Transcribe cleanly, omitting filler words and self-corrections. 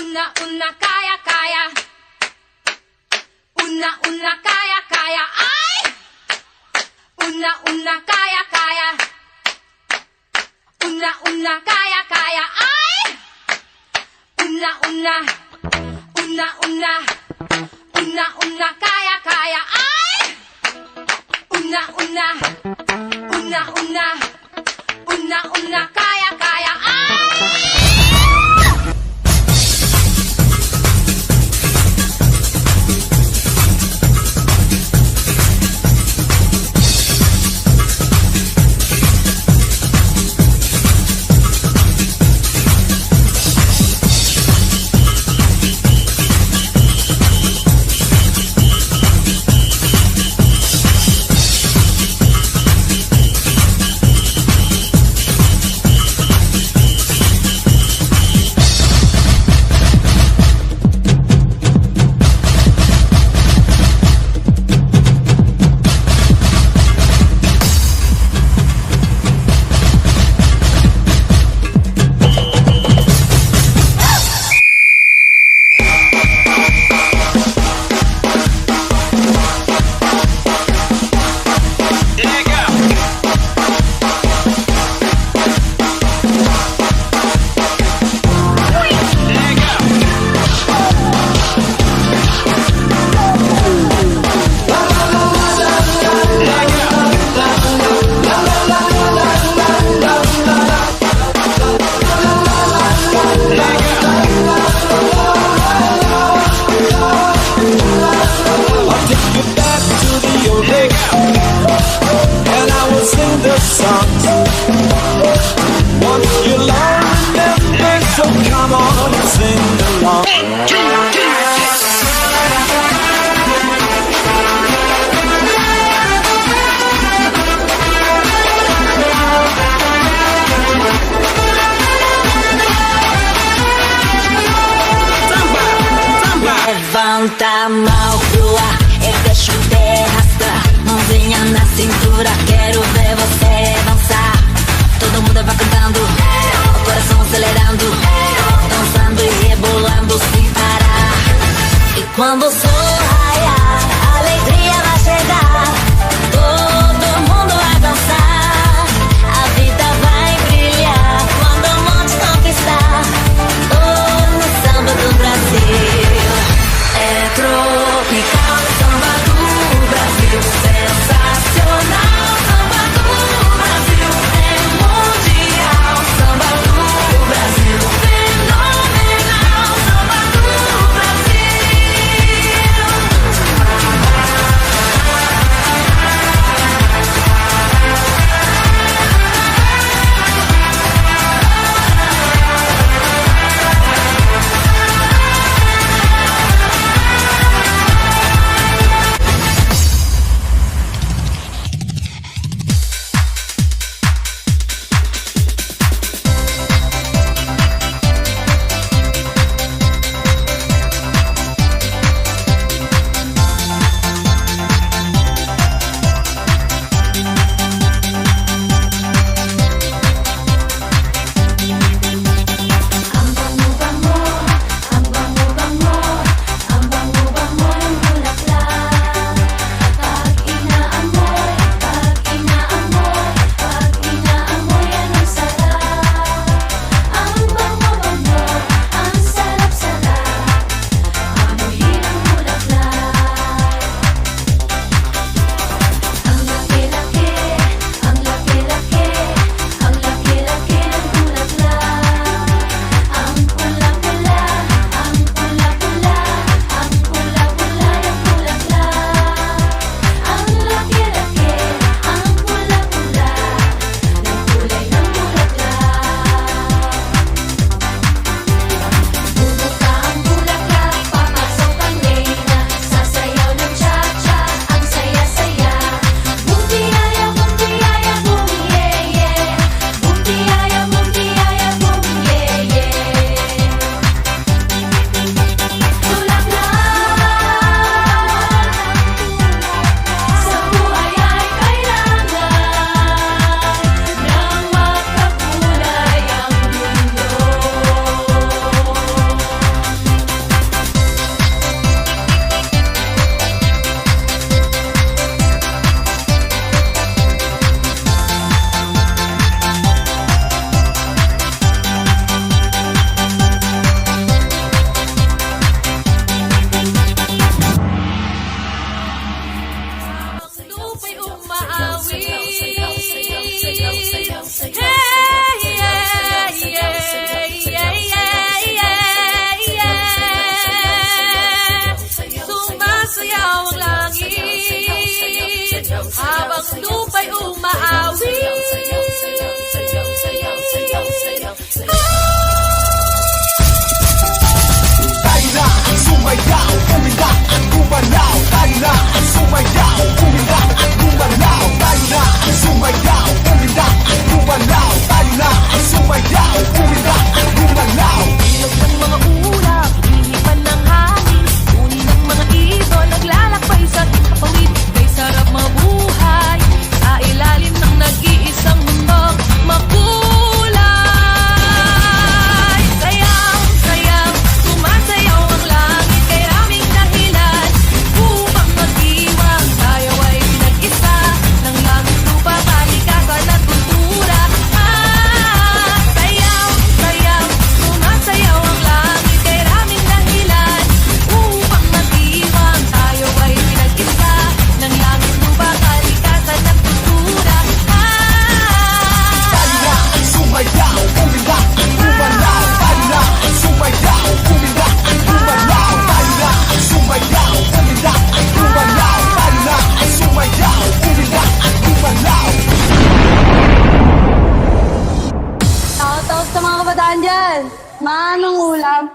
una kaya kaya. Una kaya kaya. Ay! Una kaya kaya. Una kaya kaya. Ay! Una kaya kaya. Ay! Una kaya kaya. Ay! Levanta a mão pro ar e deixa o pé arrastar. Mãozinha na cintura, quero ver você dançar. Todo mundo vai cantando, o coração acelerando, dançando e rebolando sem parar. E quando o sol raiar, a alegria vai chegar. Todo mundo vai dançar, a vida vai brilhar quando o mundo conquistar. Oh, no samba do Brasil. É tropical, samba do Brasil, sensacional, samba do Brasil, é mundial, samba do Brasil, fenomenal, samba do Brasil. Ma, anong ulam?